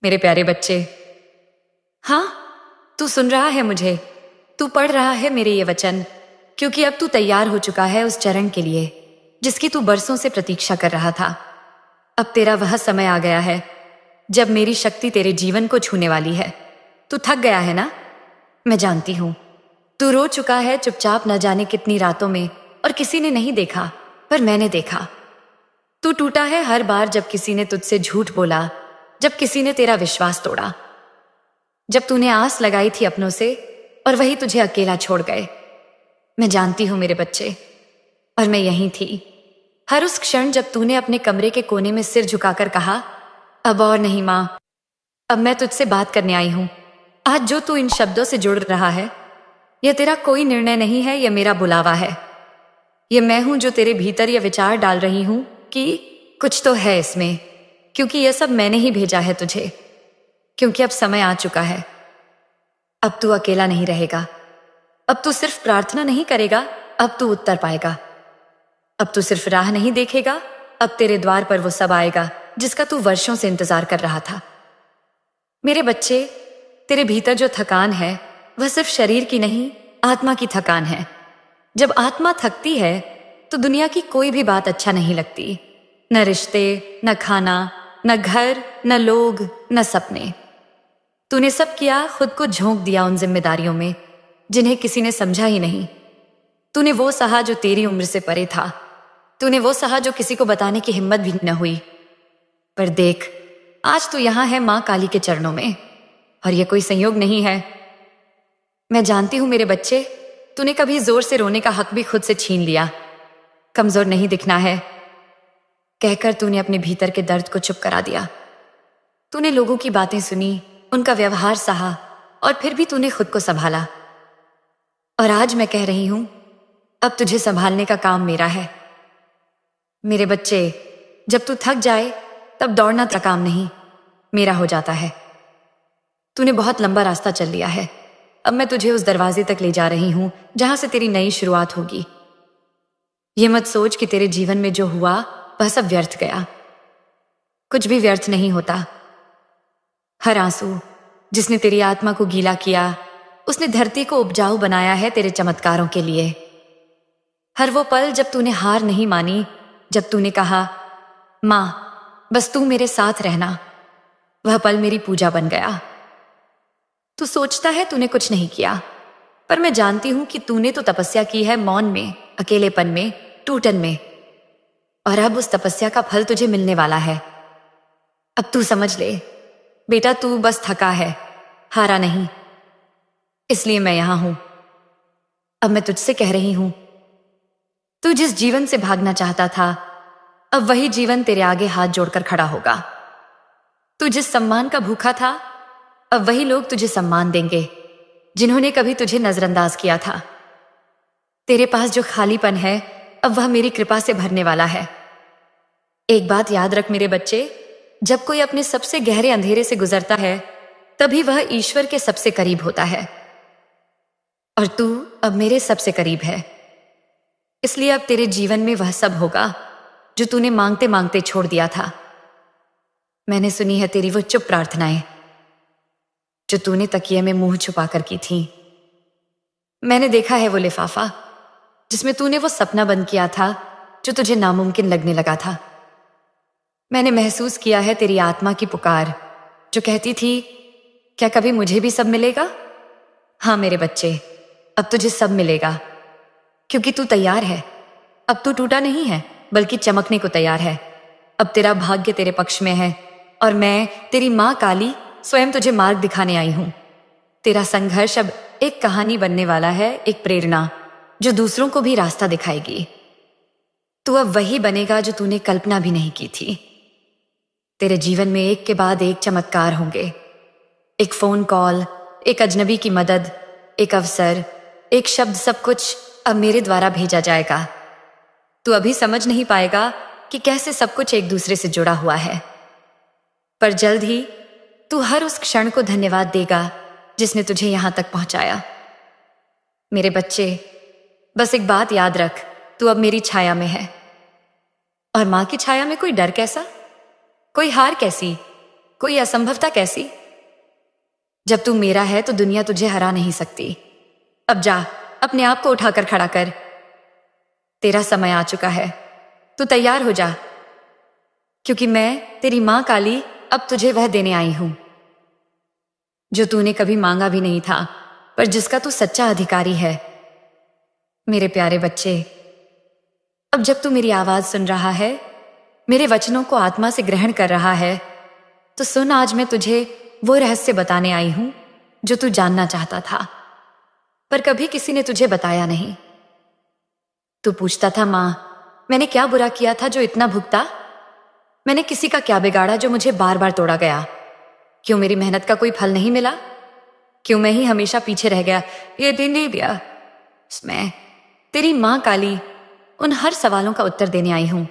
मेरे प्यारे बच्चे। हाँ, तू सुन रहा है मुझे, तू पढ़ रहा है मेरे ये वचन, क्योंकि अब तू तैयार हो चुका है उस चरण के लिए जिसकी तू बरसों से प्रतीक्षा कर रहा था। अब तेरा वह समय आ गया है जब मेरी शक्ति तेरे जीवन को छूने वाली है। तू थक गया है ना? मैं जानती हूं। तू रो चुका है चुपचाप न जाने कितनी रातों में, और किसी ने नहीं देखा, पर मैंने देखा। तू टूटा है हर बार जब किसी ने तुझसे झूठ बोला, जब किसी ने तेरा विश्वास तोड़ा, जब तूने आस लगाई थी अपनों से और वही तुझे अकेला छोड़ गए। मैं जानती हूं मेरे बच्चे, और मैं यहीं थी हर उस क्षण जब तूने अपने कमरे के कोने में सिर झुकाकर कहा, अब और नहीं मां, अब मैं तुझसे बात करने आई हूं। आज जो तू इन शब्दों से जुड़ रहा है, यह तेरा कोई निर्णय नहीं है, यह मेरा बुलावा है। यह मैं हूं जो तेरे भीतर यह विचार डाल रही हूं कि कुछ तो है इसमें, क्योंकि यह सब मैंने ही भेजा है तुझे। क्योंकि अब समय आ चुका है। अब तू अकेला नहीं रहेगा। अब तू सिर्फ प्रार्थना नहीं करेगा, अब तू उत्तर पाएगा। अब तू सिर्फ राह नहीं देखेगा, अब तेरे द्वार पर वो सब आएगा जिसका तू वर्षों से इंतजार कर रहा था। मेरे बच्चे, तेरे भीतर जो थकान है वह सिर्फ शरीर की नहीं, आत्मा की थकान है। जब आत्मा थकती है तो दुनिया की कोई भी बात अच्छा नहीं लगती। न रिश्ते, न खाना, न घर, न लोग, न सपने। तूने सब किया, खुद को झोंक दिया उन जिम्मेदारियों में जिन्हें किसी ने समझा ही नहीं। तूने वो सहा जो तेरी उम्र से परे था। तूने वो सहा जो किसी को बताने की हिम्मत भी न हुई। पर देख, आज तू यहां है मां काली के चरणों में, और यह कोई संयोग नहीं है। मैं जानती हूं मेरे बच्चे, तूने कभी जोर से रोने का हक भी खुद से छीन लिया। कमजोर नहीं दिखना है कहकर तूने अपने भीतर के दर्द को चुप करा दिया। तूने लोगों की बातें सुनी, उनका व्यवहार सहा, और फिर भी तूने खुद को संभाला। और आज मैं कह रही हूं, अब तुझे संभालने का काम मेरा है। मेरे बच्चे, जब तू थक जाए तब दौड़ना तेरा काम नहीं, मेरा हो जाता है। तूने बहुत लंबा रास्ता चल लिया है। अब मैं तुझे उस दरवाजे तक ले जा रही हूं जहां से तेरी नई शुरुआत होगी। ये मत सोच कि तेरे जीवन में जो हुआ वह सब व्यर्थ गया। कुछ भी व्यर्थ नहीं होता। हर आंसू जिसने तेरी आत्मा को गीला किया, उसने धरती को उपजाऊ बनाया है तेरे चमत्कारों के लिए। हर वो पल जब तूने हार नहीं मानी, जब तूने कहा, मां बस तू मेरे साथ रहना, वह पल मेरी पूजा बन गया। तू सोचता है तूने कुछ नहीं किया, पर मैं जानती हूं कि तूने तो तपस्या की है, मौन में, अकेलेपन में, टूटन में। और अब उस तपस्या का फल तुझे मिलने वाला है। अब तू समझ ले बेटा, तू बस थका है, हारा नहीं। इसलिए मैं यहां हूं। अब मैं तुझसे कह रही हूं, तू जिस जीवन से भागना चाहता था, अब वही जीवन तेरे आगे हाथ जोड़कर खड़ा होगा। तू जिस सम्मान का भूखा था, अब वही लोग तुझे सम्मान देंगे जिन्होंने कभी तुझे नजरअंदाज किया था। तेरे पास जो खालीपन है, अब वह मेरी कृपा से भरने वाला है। एक बात याद रख मेरे बच्चे, जब कोई अपने सबसे गहरे अंधेरे से गुजरता है, तभी वह ईश्वर के सबसे करीब होता है। और तू अब मेरे सबसे करीब है। इसलिए अब तेरे जीवन में वह सब होगा जो तूने मांगते मांगते छोड़ दिया था। मैंने सुनी है तेरी वो चुप प्रार्थनाएं जो तूने तकिए में मुंह छुपाकर की थी। मैंने देखा है वो लिफाफा जिसमें तूने वो सपना बंद किया था जो तुझे नामुमकिन लगने लगा था। मैंने महसूस किया है तेरी आत्मा की पुकार जो कहती थी, क्या कभी मुझे भी सब मिलेगा? हाँ मेरे बच्चे, अब तुझे सब मिलेगा, क्योंकि तू तैयार है। अब तू टूटा नहीं है, बल्कि चमकने को तैयार है। अब तेरा भाग्य तेरे पक्ष में है, और मैं तेरी मां काली स्वयं तुझे मार्ग दिखाने आई हूं। तेरा संघर्ष अब एक कहानी बनने वाला है, एक प्रेरणा जो दूसरों को भी रास्ता दिखाएगी। तू अब वही बनेगा जो तूने कल्पना भी नहीं की थी। तेरे जीवन में एक के बाद एक चमत्कार होंगे। एक फोन कॉल, एक अजनबी की मदद, एक अवसर, एक शब्द, सब कुछ अब मेरे द्वारा भेजा जाएगा। तू अभी समझ नहीं पाएगा कि कैसे सब कुछ एक दूसरे से जुड़ा हुआ है, पर जल्द ही तू हर उस क्षण को धन्यवाद देगा जिसने तुझे यहां तक पहुंचाया। मेरे बच्चे, बस एक बात याद रख, तू अब मेरी छाया में है। और मां की छाया में कोई डर कैसा, कोई हार कैसी? कोई असंभवता कैसी? जब तू मेरा है तो दुनिया तुझे हरा नहीं सकती। अब जा, अपने आप को उठाकर खड़ा कर। तेरा समय आ चुका है, तू तैयार हो जा, क्योंकि मैं तेरी मां काली अब तुझे वह देने आई हूं जो तूने कभी मांगा भी नहीं था, पर जिसका तू सच्चा अधिकारी है। मेरे प्यारे बच्चे, अब जब तू मेरी आवाज सुन रहा है, मेरे वचनों को आत्मा से ग्रहण कर रहा है, तो सुन, आज मैं तुझे वो रहस्य बताने आई हूं जो तू जानना चाहता था, पर कभी किसी ने तुझे बताया नहीं। तू पूछता था, मां, मैंने क्या बुरा किया था जो इतना भुगता? मैंने किसी का क्या बिगाड़ा जो मुझे बार बार तोड़ा गया? क्यों मेरी मेहनत का कोई फल नहीं मिला? क्यों मैं ही हमेशा पीछे रह गया? ये दिन नहीं दिया। मैं तेरी मां काली उन हर सवालों का उत्तर देने आई हूं।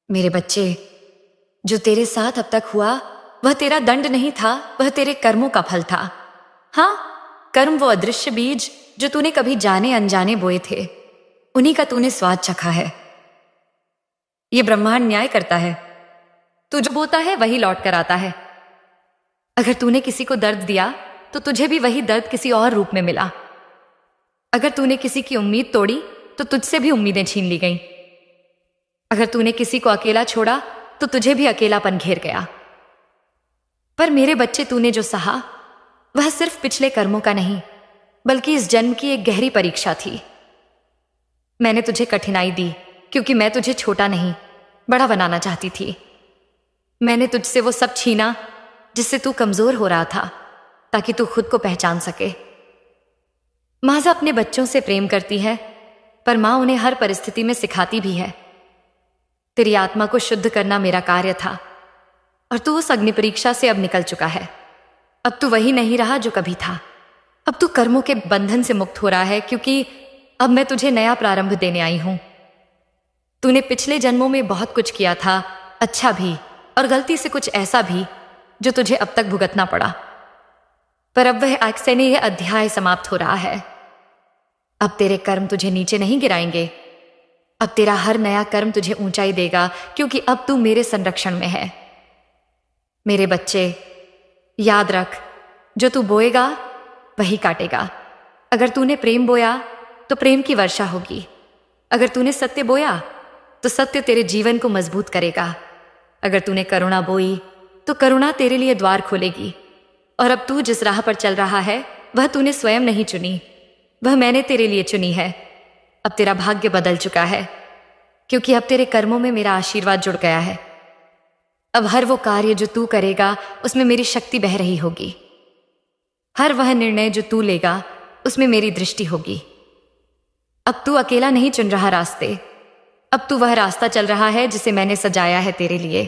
मेरे बच्चे, जो तेरे साथ अब तक हुआ वह तेरा दंड नहीं था, वह तेरे कर्मों का फल था। हाँ, कर्म वो अदृश्य बीज जो तूने कभी जाने अनजाने बोए थे, उन्हीं का तूने स्वाद चखा है। ये ब्रह्मांड न्याय करता है, तू जो बोता है वही लौट कर आता है। अगर तूने किसी को दर्द दिया तो तुझे भी वही दर्द किसी और रूप में मिला। अगर तूने किसी की उम्मीद तोड़ी तो तुझसे भी उम्मीदें छीन ली गईं। अगर तूने किसी को अकेला छोड़ा तो तुझे भी अकेलापन घेर गया। पर मेरे बच्चे, तूने जो सहा वह सिर्फ पिछले कर्मों का नहीं, बल्कि इस जन्म की एक गहरी परीक्षा थी। मैंने तुझे कठिनाई दी क्योंकि मैं तुझे छोटा नहीं, बड़ा बनाना चाहती थी। मैंने तुझसे वो सब छीना जिससे तू कमजोर हो रहा था, ताकि तू खुद को पहचान सके। माँ अपने बच्चों से प्रेम करती है, पर माँ उन्हें हर परिस्थिति में सिखाती भी है। तेरी आत्मा को शुद्ध करना मेरा कार्य था, और तू उस अग्नि परीक्षा से अब निकल चुका है। अब तू वही नहीं रहा जो कभी था। अब तू कर्मों के बंधन से मुक्त हो रहा है, क्योंकि अब मैं तुझे नया प्रारंभ देने आई हूं। तूने पिछले जन्मों में बहुत कुछ किया था, अच्छा भी और गलती से कुछ ऐसा भी जो तुझे अब तक भुगतना पड़ा। पर अब वह अक्षयनीय अध्याय समाप्त हो रहा है। अब तेरे कर्म तुझे नीचे नहीं गिराएंगे। अब तेरा हर नया कर्म तुझे ऊंचाई देगा, क्योंकि अब तू मेरे संरक्षण में है। मेरे बच्चे, याद रख, जो तू बोएगा वही काटेगा। अगर तूने प्रेम बोया तो प्रेम की वर्षा होगी। अगर तूने सत्य बोया तो सत्य तेरे जीवन को मजबूत करेगा। अगर तूने करुणा बोई तो करुणा तेरे लिए द्वार खोलेगी। और अब तू जिस राह पर चल रहा है वह तूने स्वयं नहीं चुनी, वह मैंने तेरे लिए चुनी है। अब तेरा भाग्य बदल चुका है, क्योंकि अब तेरे कर्मों में मेरा आशीर्वाद जुड़ गया है। अब हर वो कार्य जो तू करेगा उसमें मेरी शक्ति बह रही होगी। हर वह निर्णय जो तू लेगा उसमें मेरी दृष्टि होगी। अब तू अकेला नहीं चुन रहा रास्ते, अब तू वह रास्ता चल रहा है जिसे मैंने सजाया है तेरे लिए।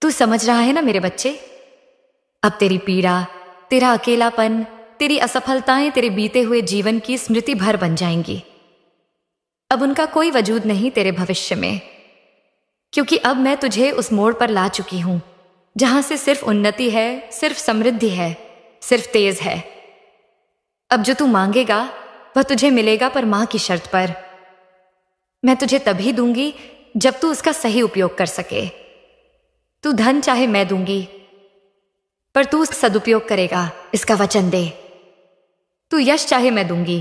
तू समझ रहा है ना मेरे बच्चे? अब तेरी पीड़ा, तेरा अकेलापन, तेरी असफलताएं तेरे बीते हुए जीवन की स्मृति भर बन जाएंगी। अब उनका कोई वजूद नहीं तेरे भविष्य में, क्योंकि अब मैं तुझे उस मोड़ पर ला चुकी हूं जहां से सिर्फ उन्नति है, सिर्फ समृद्धि है, सिर्फ तेज है। अब जो तू मांगेगा वह तुझे मिलेगा, पर मां की शर्त पर। मैं तुझे तभी दूंगी जब तू उसका सही उपयोग कर सके। तू धन चाहे मैं दूंगी, पर तू उसका सदुपयोग करेगा, इसका वचन दे। तू यश चाहे मैं दूंगी,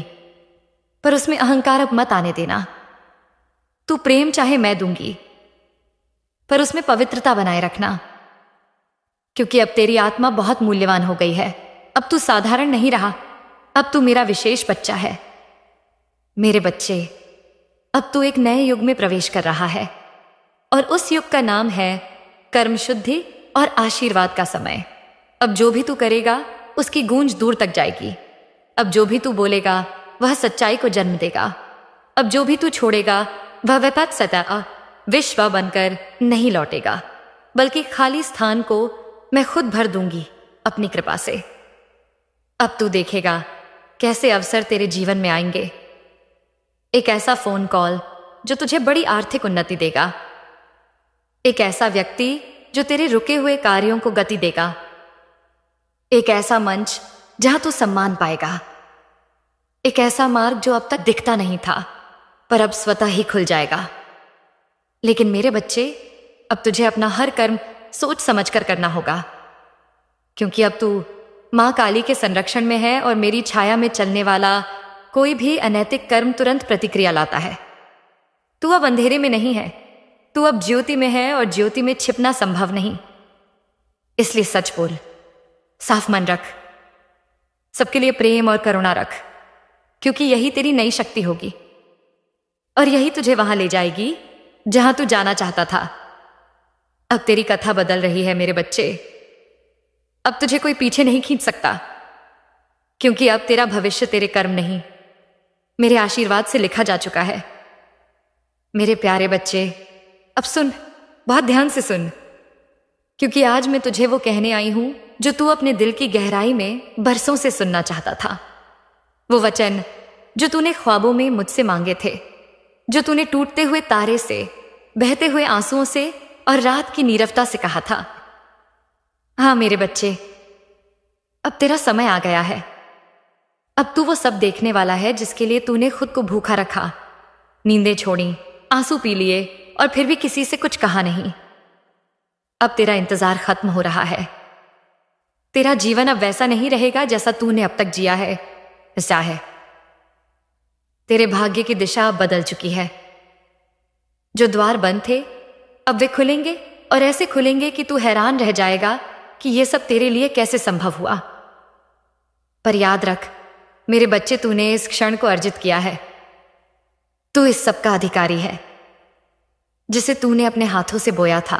पर उसमें अहंकार अब मत आने देना। तू प्रेम चाहे मैं दूंगी, पर उसमें पवित्रता बनाए रखना, क्योंकि अब तेरी आत्मा बहुत मूल्यवान हो गई है। अब तू साधारण नहीं रहा, अब तू मेरा विशेष बच्चा है। मेरे बच्चे, अब तू एक नए युग में प्रवेश कर रहा है, और उस युग का नाम है कर्म शुद्धि और आशीर्वाद का समय। अब जो भी तू करेगा उसकी गूंज दूर तक जाएगी। अब जो भी तू बोलेगा वह सच्चाई को जन्म देगा। अब जो भी तू छोड़ेगा वह विपद सता विश्व बनकर नहीं लौटेगा, बल्कि खाली स्थान को मैं खुद भर दूंगी अपनी कृपा से। अब तू देखेगा कैसे अवसर तेरे जीवन में आएंगे। एक ऐसा फोन कॉल जो तुझे बड़ी आर्थिक उन्नति देगा। एक ऐसा व्यक्ति जो तेरे रुके हुए कार्यों को गति देगा। एक ऐसा मंच जहां तू सम्मान पाएगा। एक ऐसा मार्ग जो अब तक दिखता नहीं था, पर अब स्वतः ही खुल जाएगा। लेकिन मेरे बच्चे, अब तुझे अपना हर कर्म सोच समझकर करना होगा, क्योंकि अब तू माँ काली के संरक्षण में है और मेरी छाया में चलने वाला कोई भी अनैतिक कर्म तुरंत प्रतिक्रिया लाता है। तू अब अंधेरे में नहीं है, तू अब ज्योति में है और ज्योति में छिपना संभव नहीं। इसलिए सच बोल, साफ मन रख, सबके लिए प्रेम और करुणा रख, क्योंकि यही तेरी नई शक्ति होगी और यही तुझे वहां ले जाएगी जहां तू जाना चाहता था। अब तेरी कथा बदल रही है मेरे बच्चे। अब तुझे कोई पीछे नहीं खींच सकता, क्योंकि अब तेरा भविष्य तेरे कर्म नहीं, मेरे आशीर्वाद से लिखा जा चुका है। मेरे प्यारे बच्चे, अब सुन, बहुत ध्यान से सुन, क्योंकि आज मैं तुझे वो कहने आई हूं जो तू अपने दिल की गहराई में बरसों से सुनना चाहता था। वो वचन जो तूने ख्वाबों में मुझसे मांगे थे, जो तूने टूटते हुए तारे से, बहते हुए आंसुओं से और रात की नीरवता से कहा था। हाँ मेरे बच्चे, अब तेरा समय आ गया है। अब तू वो सब देखने वाला है जिसके लिए तूने खुद को भूखा रखा, नींदें छोड़ी, आंसू पी लिए और फिर भी किसी से कुछ कहा नहीं। अब तेरा इंतजार खत्म हो रहा है। तेरा जीवन अब वैसा नहीं रहेगा जैसा तूने अब तक जिया है। ऐसा है, तेरे भाग्य की दिशा अब बदल चुकी है। जो द्वार बंद थे अब वे खुलेंगे और ऐसे खुलेंगे कि तू हैरान रह जाएगा कि यह सब तेरे लिए कैसे संभव हुआ। पर याद रख मेरे बच्चे, तूने इस क्षण को अर्जित किया है। तू इस सब का अधिकारी है, जिसे तूने अपने हाथों से बोया था।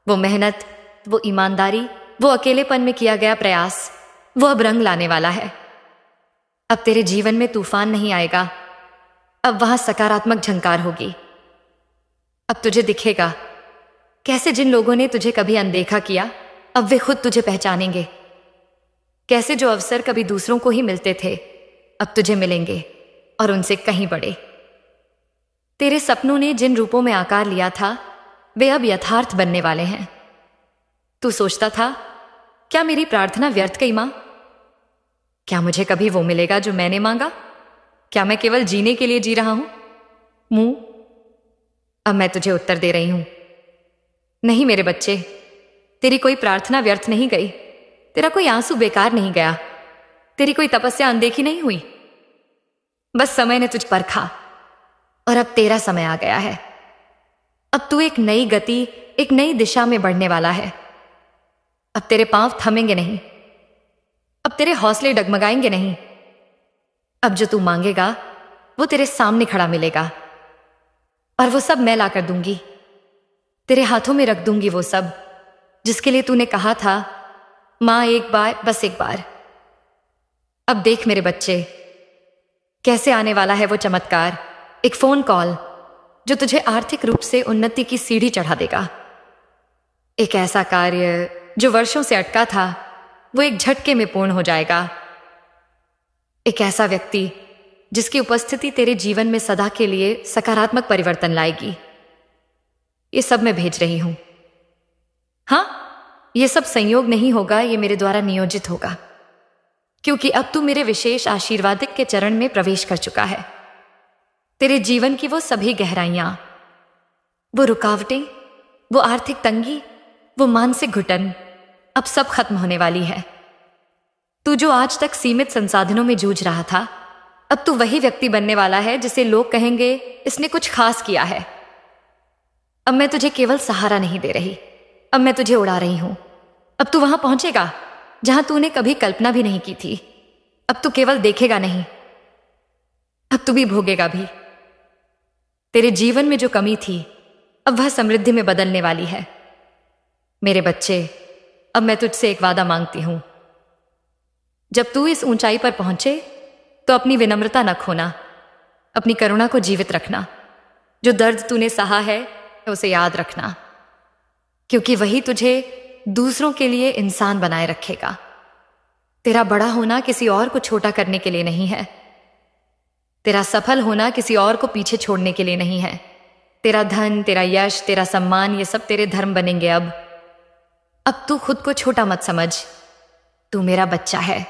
वो मेहनत, वो ईमानदारी, वो अकेलेपन में किया गया प्रयास, वो अब रंग लाने वाला है। अब तेरे जीवन में तूफान नहीं आएगा, अब वहां सकारात्मक झंकार होगी। अब तुझे दिखेगा कैसे जिन लोगों ने तुझे कभी अनदेखा किया अब वे खुद तुझे पहचानेंगे। कैसे जो अवसर कभी दूसरों को ही मिलते थे अब तुझे मिलेंगे और उनसे कहीं बड़े। तेरे सपनों ने जिन रूपों में आकार लिया था वे अब यथार्थ बनने वाले हैं। तू सोचता था, क्या मेरी प्रार्थना व्यर्थ गई मां? क्या मुझे कभी वो मिलेगा जो मैंने मांगा? क्या मैं केवल जीने के लिए जी रहा हूं? मुंह, अब मैं तुझे उत्तर दे रही हूं, नहीं मेरे बच्चे, तेरी कोई प्रार्थना व्यर्थ नहीं गई, तेरा कोई आंसू बेकार नहीं गया, तेरी कोई तपस्या अनदेखी नहीं हुई। बस समय ने तुझ परखा और अब तेरा समय आ गया है। अब तू एक नई गति, एक नई दिशा में बढ़ने वाला है। अब तेरे पांव थमेंगे नहीं, अब तेरे हौसले डगमगाएंगे नहीं। अब जो तू मांगेगा वो तेरे सामने खड़ा मिलेगा और वो सब मैं ला कर दूंगी, तेरे हाथों में रख दूंगी वो सब जिसके लिए तूने कहा था, मां एक बार, बस एक बार। अब देख मेरे बच्चे, कैसे आने वाला है वो चमत्कार, एक फोन कॉल जो तुझे आर्थिक रूप से उन्नति की सीढ़ी चढ़ा देगा। एक ऐसा कार्य जो वर्षों से अटका था वो एक झटके में पूर्ण हो जाएगा। एक ऐसा व्यक्ति जिसकी उपस्थिति तेरे जीवन में सदा के लिए सकारात्मक परिवर्तन लाएगी। ये सब मैं भेज रही हूं। हां, ये सब संयोग नहीं होगा, ये मेरे द्वारा नियोजित होगा, क्योंकि अब तू मेरे विशेष आशीर्वादिक के चरण में प्रवेश कर चुका है। तेरे जीवन की वो सभी गहराइयां, वो रुकावटें, वो आर्थिक तंगी, वो मानसिक घुटन अब सब खत्म होने वाली है। तू जो आज तक सीमित संसाधनों में जूझ रहा था, अब तू वही व्यक्ति बनने वाला है जिसे लोग कहेंगे इसने कुछ खास किया है। अब मैं तुझे केवल सहारा नहीं दे रही, अब मैं तुझे उड़ा रही हूं। अब तू वहां पहुंचेगा जहां तूने कभी कल्पना भी नहीं की थी। अब तू केवल देखेगा नहीं, अब तू भी भोगेगा भी। तेरे जीवन में जो कमी थी अब वह समृद्धि में बदलने वाली है। मेरे बच्चे, अब मैं तुझसे एक वादा मांगती हूं। जब तू इस ऊंचाई पर पहुंचे तो अपनी विनम्रता न खोना, अपनी करुणा को जीवित रखना। जो दर्द तूने सहा है उसे याद रखना, क्योंकि वही तुझे दूसरों के लिए इंसान बनाए रखेगा। तेरा बड़ा होना किसी और को छोटा करने के लिए नहीं है, तेरा सफल होना किसी और को पीछे छोड़ने के लिए नहीं है। तेरा धन, तेरा यश, तेरा सम्मान, ये सब तेरे धर्म बनेंगे। अब तू खुद को छोटा मत समझ, तू मेरा बच्चा है।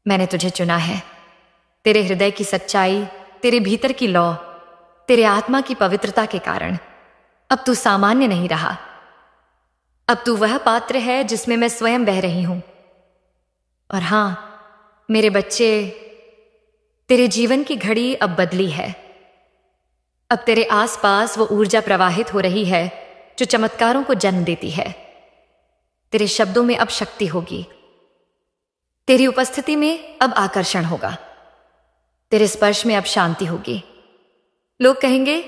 मैंने तुझे चुना है। तेरे हृदय की सच्चाई, तेरे भीतर की लौ, तेरे आत्मा की पवित्रता के कारण अब तू सामान्य नहीं रहा। अब तू वह पात्र है जिसमें मैं स्वयं बह रही हूं। और हां मेरे बच्चे, तेरे जीवन की घड़ी अब बदली है। अब तेरे आसपास वो ऊर्जा प्रवाहित हो रही है जो चमत्कारों को जन्म देती है। तेरे शब्दों में अब शक्ति होगी। तेरी उपस्थिति में अब आकर्षण होगा। तेरे स्पर्श में अब शांति होगी। लोग कहेंगे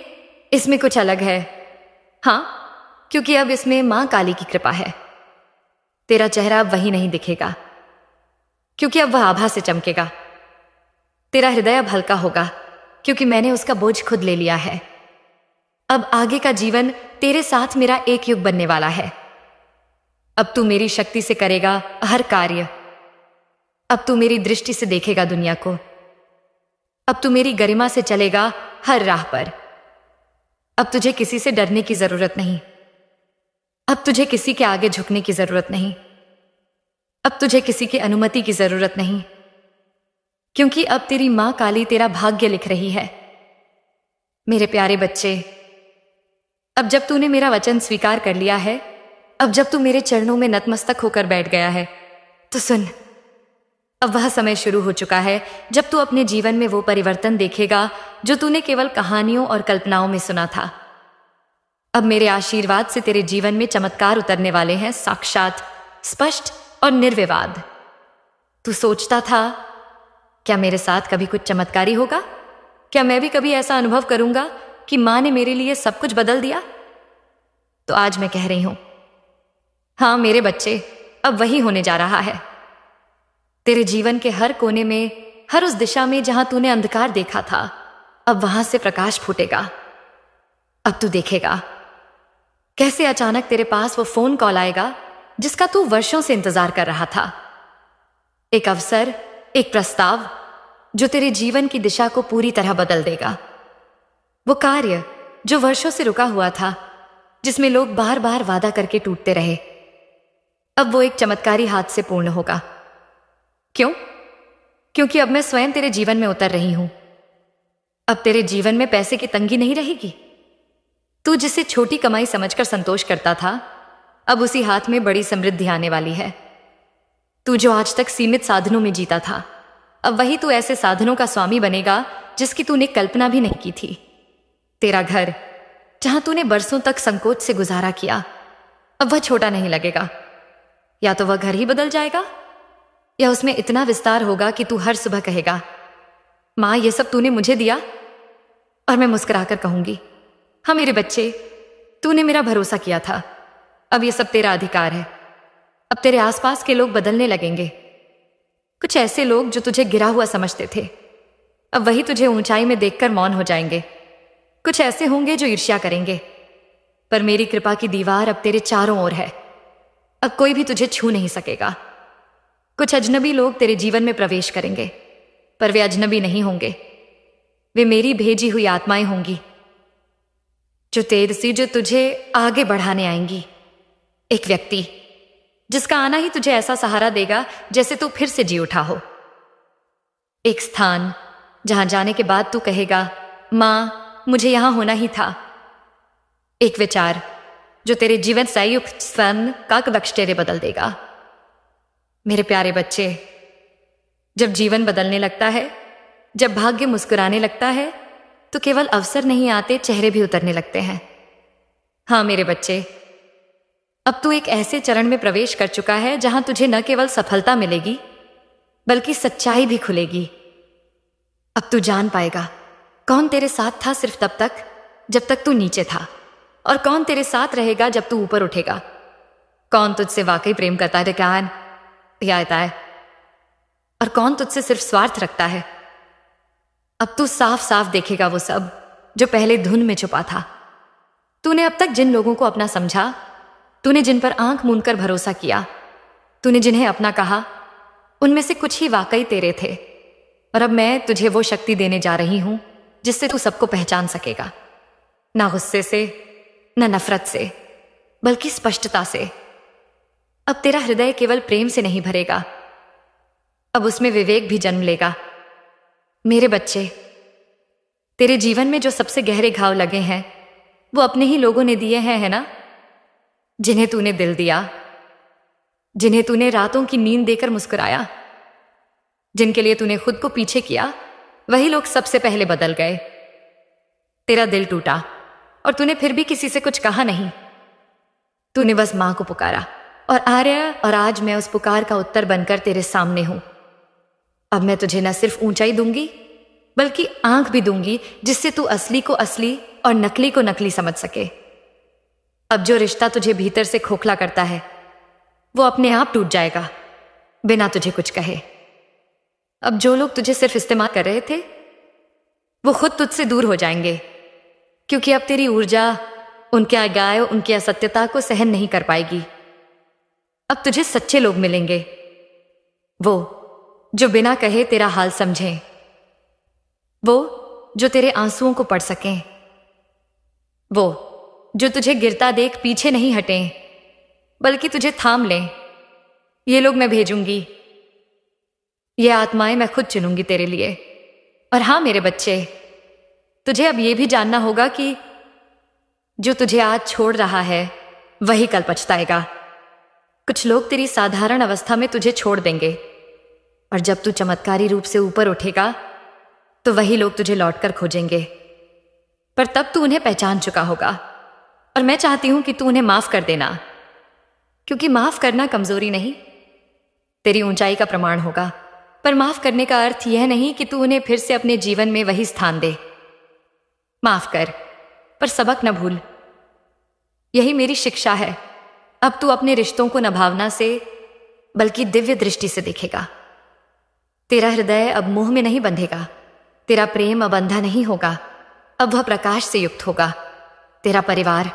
इसमें कुछ अलग है। हां, क्योंकि अब इसमें मां काली की कृपा है। तेरा चेहरा अब वही नहीं दिखेगा, क्योंकि अब वह आभा से चमकेगा। तेरा हृदय अब हल्का होगा, क्योंकि मैंने उसका बोझ खुद ले लिया है। अब आगे का जीवन तेरे साथ मेरा एक युग बनने वाला है। अब तू मेरी शक्ति से करेगा हर कार्य। अब तू मेरी दृष्टि से देखेगा दुनिया को। अब तू मेरी गरिमा से चलेगा हर राह पर। अब तुझे किसी से डरने की जरूरत नहीं। अब तुझे किसी के आगे झुकने की जरूरत नहीं। अब तुझे किसी की अनुमति की जरूरत नहीं, क्योंकि अब तेरी मां काली तेरा भाग्य लिख रही है। मेरे प्यारे बच्चे, अब जब तूने मेरा वचन स्वीकार कर लिया है, अब जब तू मेरे चरणों में नतमस्तक होकर बैठ गया है, तो सुन, अब वह समय शुरू हो चुका है जब तू अपने जीवन में वो परिवर्तन देखेगा जो तूने केवल कहानियों और कल्पनाओं में सुना था। अब मेरे आशीर्वाद से तेरे जीवन में चमत्कार उतरने वाले हैं, साक्षात, स्पष्ट और निर्विवाद। तू सोचता था क्या मेरे साथ कभी कुछ चमत्कारी होगा? क्या मैं भी कभी ऐसा अनुभव करूंगा कि मां ने मेरे लिए सब कुछ बदल दिया? तो आज मैं कह रही हूं, हां मेरे बच्चे, अब वही होने जा रहा है। तेरे जीवन के हर कोने में, हर उस दिशा में जहां तूने अंधकार देखा था, अब वहां से प्रकाश फूटेगा। अब तू देखेगा कैसे अचानक तेरे पास वो फोन कॉल आएगा जिसका तू वर्षों से इंतजार कर रहा था। एक अवसर, एक प्रस्ताव जो तेरे जीवन की दिशा को पूरी तरह बदल देगा। वो कार्य जो वर्षों से रुका हुआ था, जिसमें लोग बार बार वादा करके टूटते रहे, अब वो एक चमत्कारी हाथ से पूर्ण होगा। क्यों? क्योंकि अब मैं स्वयं तेरे जीवन में उतर रही हूं। अब तेरे जीवन में पैसे की तंगी नहीं रहेगी। तू जिसे छोटी कमाई समझकर संतोष करता था, अब उसी हाथ में बड़ी समृद्धि आने वाली है। तू जो आज तक सीमित साधनों में जीता था, अब वही तू ऐसे साधनों का स्वामी बनेगा जिसकी तूने कल्पना भी नहीं की थी। तेरा घर, जहां तूने बरसों तक संकोच से गुजारा किया, अब वह छोटा नहीं लगेगा। या तो वह घर ही बदल जाएगा, या उसमें इतना विस्तार होगा कि तू हर सुबह कहेगा, मां ये सब तूने मुझे दिया। और मैं मुस्कुराकर कहूंगी, हाँ मेरे बच्चे, तूने मेरा भरोसा किया था। अब ये सब तेरा अधिकार है। अब तेरे आसपास के लोग बदलने लगेंगे। कुछ ऐसे लोग जो तुझे गिरा हुआ समझते थे, अब वही तुझे ऊंचाई में देखकर मौन हो जाएंगे। कुछ ऐसे होंगे जो ईर्ष्या करेंगे, पर मेरी कृपा की दीवार अब तेरे चारों ओर है। अब कोई भी तुझे छू नहीं सकेगा। कुछ अजनबी लोग तेरे जीवन में प्रवेश करेंगे, पर वे अजनबी नहीं होंगे। वे मेरी भेजी हुई आत्माएं होंगी, जो तेज सी, जो तुझे आगे बढ़ाने आएंगी। एक व्यक्ति जिसका आना ही तुझे ऐसा सहारा देगा जैसे तू फिर से जी उठा हो। एक स्थान जहां जाने के बाद तू कहेगा, मां मुझे यहां होना ही था। एक विचार जो तेरे जीवन संयुक्त स्वर्ण का लक्ष्य बदल देगा। मेरे प्यारे बच्चे, जब जीवन बदलने लगता है, जब भाग्य मुस्कुराने लगता है, तो केवल अवसर नहीं आते, चेहरे भी उतरने लगते हैं। हाँ मेरे बच्चे, अब तू एक ऐसे चरण में प्रवेश कर चुका है जहां तुझे न केवल सफलता मिलेगी, बल्कि सच्चाई भी खुलेगी। अब तू जान पाएगा कौन तेरे साथ था सिर्फ तब तक जब तक तू नीचे था, और कौन तेरे साथ रहेगा जब तू ऊपर उठेगा। कौन तुझसे वाकई प्रेम करता है है, और कौन तुझसे सिर्फ स्वार्थ रखता है। अब तू साफ साफ देखेगा वो सब जो पहले धुन में छुपा था। तूने अब तक जिन लोगों को अपना समझा, तूने जिन पर आंख मूंदकर भरोसा किया, तूने जिन्हें अपना कहा, उनमें से कुछ ही वाकई तेरे थे। और अब मैं तुझे वो शक्ति देने जा रही हूं जिससे तू सबको पहचान सकेगा, ना गुस्से से, ना नफरत से, बल्कि स्पष्टता से। अब तेरा हृदय केवल प्रेम से नहीं भरेगा, अब उसमें विवेक भी जन्म लेगा। मेरे बच्चे, तेरे जीवन में जो सबसे गहरे घाव लगे हैं वो अपने ही लोगों ने दिए हैं, है ना? जिन्हें तूने दिल दिया, जिन्हें तूने रातों की नींद देकर मुस्कुराया, जिनके लिए तूने खुद को पीछे किया, वही लोग सबसे पहले बदल गए। तेरा दिल टूटा और तूने फिर भी किसी से कुछ कहा नहीं। तूने बस मां को पुकारा और आर्या, और आज मैं उस पुकार का उत्तर बनकर तेरे सामने हूं। अब मैं तुझे न सिर्फ ऊंचाई दूंगी बल्कि आंख भी दूंगी, जिससे तू असली को असली और नकली को नकली समझ सके। अब जो रिश्ता तुझे भीतर से खोखला करता है वो अपने आप टूट जाएगा बिना तुझे कुछ कहे। अब जो लोग तुझे सिर्फ इस्तेमाल कर रहे थे वो खुद तुझसे दूर हो जाएंगे, क्योंकि अब तेरी ऊर्जा उनके आगाय, उनकी असत्यता को सहन नहीं कर पाएगी। अब तुझे सच्चे लोग मिलेंगे, वो जो बिना कहे तेरा हाल समझें, वो जो तेरे आंसुओं को पढ़ सकें, वो जो तुझे गिरता देख पीछे नहीं हटें बल्कि तुझे थाम लें। ये लोग मैं भेजूंगी, ये आत्माएं मैं खुद चुनूंगी तेरे लिए। और हां मेरे बच्चे, तुझे अब ये भी जानना होगा कि जो तुझे आज छोड़ रहा है वही कल पछताएगा। कुछ लोग तेरी साधारण अवस्था में तुझे छोड़ देंगे, और जब तू चमत्कारी रूप से ऊपर उठेगा तो वही लोग तुझे लौटकर खोजेंगे। पर तब तू उन्हें पहचान चुका होगा, और मैं चाहती हूं कि तू उन्हें माफ कर देना, क्योंकि माफ करना कमजोरी नहीं, तेरी ऊंचाई का प्रमाण होगा। पर माफ करने का अर्थ यह नहीं कि तू उन्हें फिर से अपने जीवन में वही स्थान दे। माफ कर, पर सबक न भूल। यही मेरी शिक्षा है। अब तू अपने रिश्तों को न भावना से बल्कि दिव्य दृष्टि से देखेगा। तेरा हृदय अब मोह में नहीं बंधेगा, तेरा प्रेम अब अंधा नहीं होगा, अब वह प्रकाश से युक्त होगा। तेरा परिवार,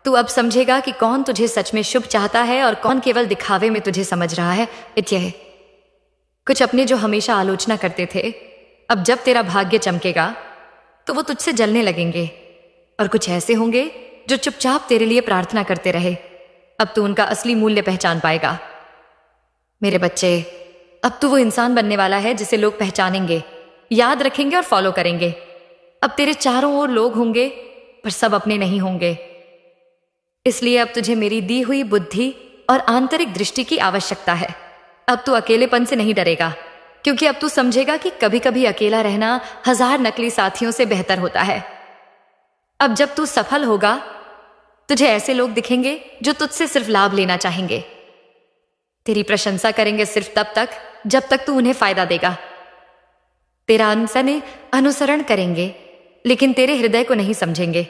तू अब समझेगा कि कौन तुझे सच में शुभ चाहता है और कौन केवल दिखावे में तुझे समझ रहा है। इत्य कुछ अपने जो हमेशा आलोचना करते थे, अब जब तेरा भाग्य चमकेगा तो वो तुझसे जलने लगेंगे, और कुछ ऐसे होंगे जो चुपचाप तेरे लिए प्रार्थना करते रहे। अब तू उनका असली मूल्य पहचान पाएगा। मेरे बच्चे, अब तू वो इंसान बनने वाला है जिसे लोग पहचानेंगे, याद रखेंगे और फॉलो करेंगे। अब तेरे चारों ओर लोग होंगे, पर सब अपने नहीं होंगे। इसलिए अब तुझे मेरी दी हुई बुद्धि और आंतरिक दृष्टि की आवश्यकता है। अब तू अकेलेपन से नहीं डरेगा, क्योंकि अब तू समझेगा कि कभी कभी अकेला रहना 1000 नकली साथियों से बेहतर होता है। अब जब तू सफल होगा, तुझे ऐसे लोग दिखेंगे जो तुझसे सिर्फ लाभ लेना चाहेंगे। तेरी प्रशंसा करेंगे सिर्फ तब तक जब तक तू उन्हें फायदा देगा। तेरा अनुसरण करेंगे, लेकिन तेरे हृदय को नहीं समझेंगे।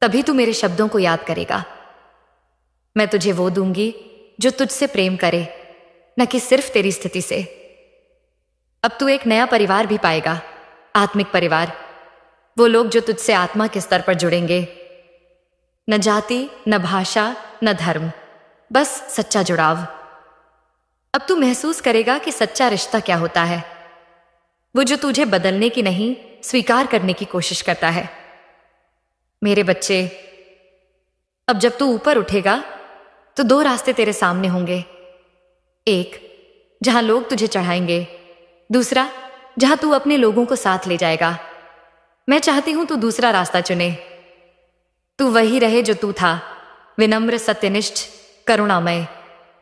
तभी तू मेरे शब्दों को याद करेगा। मैं तुझे वो दूंगी जो तुझसे प्रेम करे, न कि सिर्फ तेरी स्थिति से। अब तू एक नया परिवार भी पाएगा, आत्मिक परिवार। वो लोग जो तुझसे आत्मा के स्तर पर जुड़ेंगे, न जाति, न भाषा, न धर्म, बस सच्चा जुड़ाव। अब तू महसूस करेगा कि सच्चा रिश्ता क्या होता है, वो जो तुझे बदलने की नहीं, स्वीकार करने की कोशिश करता है। मेरे बच्चे, अब जब तू ऊपर उठेगा तो 2 रास्ते तेरे सामने होंगे। एक जहां लोग तुझे चढ़ाएंगे, दूसरा जहां तू अपने लोगों को साथ ले जाएगा। मैं चाहती हूं तू दूसरा रास्ता चुने। तू वही रहे जो तू था, विनम्र, सत्यनिष्ठ, करुणामय।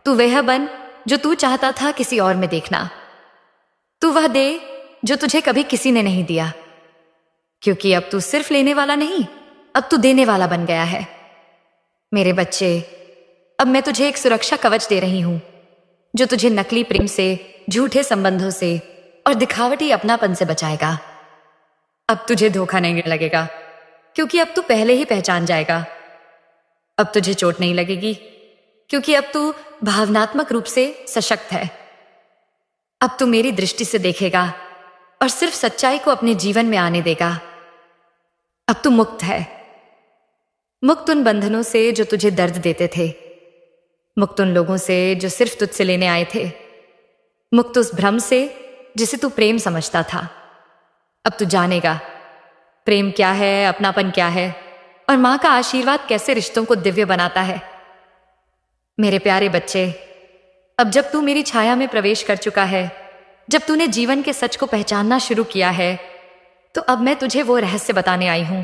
तू वह बन जो तू चाहता था किसी और में देखना। तू वह दे जो तुझे कभी किसी ने नहीं दिया, क्योंकि अब तू सिर्फ लेने वाला नहीं, अब तू देने वाला बन गया है। मेरे बच्चे, अब मैं तुझे एक सुरक्षा कवच दे रही हूं, जो तुझे नकली प्रेम से, झूठे संबंधों से और दिखावटी अपनापन से बचाएगा। अब तुझे धोखा नहीं लगेगा, क्योंकि अब तू पहले ही पहचान जाएगा। अब तुझे चोट नहीं लगेगी, क्योंकि अब तू भावनात्मक रूप से सशक्त है। अब तू मेरी दृष्टि से देखेगा और सिर्फ सच्चाई को अपने जीवन में आने देगा। अब तू मुक्त है, मुक्त उन बंधनों से जो तुझे दर्द देते थे, मुक्त उन लोगों से जो सिर्फ तुझसे लेने आए थे, मुक्त उस भ्रम से जिसे तू प्रेम समझता था। अब तू जानेगा प्रेम क्या है, अपनापन क्या है, और मां का आशीर्वाद कैसे रिश्तों को दिव्य बनाता है। मेरे प्यारे बच्चे, अब जब तू मेरी छाया में प्रवेश कर चुका है, जब तूने जीवन के सच को पहचानना शुरू किया है, तो अब मैं तुझे वो रहस्य बताने आई हूं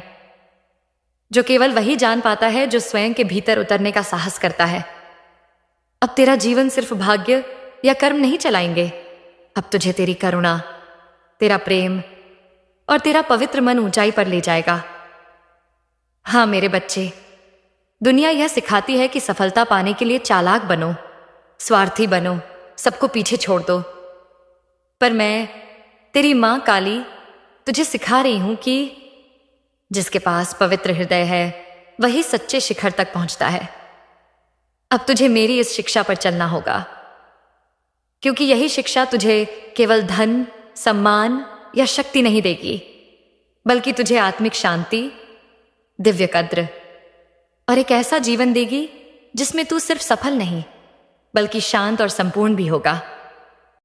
जो केवल वही जान पाता है जो स्वयं के भीतर उतरने का साहस करता है। अब तेरा जीवन सिर्फ भाग्य या कर्म नहीं चलाएंगे, अब तुझे तेरी करुणा, तेरा प्रेम और तेरा पवित्र मन ऊंचाई पर ले जाएगा। हाँ मेरे बच्चे, दुनिया यह सिखाती है कि सफलता पाने के लिए चालाक बनो, स्वार्थी बनो, सबको पीछे छोड़ दो। पर मैं, तेरी मां काली, तुझे सिखा रही हूं कि जिसके पास पवित्र हृदय है वही सच्चे शिखर तक पहुंचता है। अब तुझे मेरी इस शिक्षा पर चलना होगा, क्योंकि यही शिक्षा तुझे केवल धन, सम्मान या शक्ति नहीं देगी, बल्कि तुझे आत्मिक शांति, दिव्य कद्र और एक ऐसा जीवन देगी जिसमें तू सिर्फ सफल नहीं बल्कि शांत और संपूर्ण भी होगा।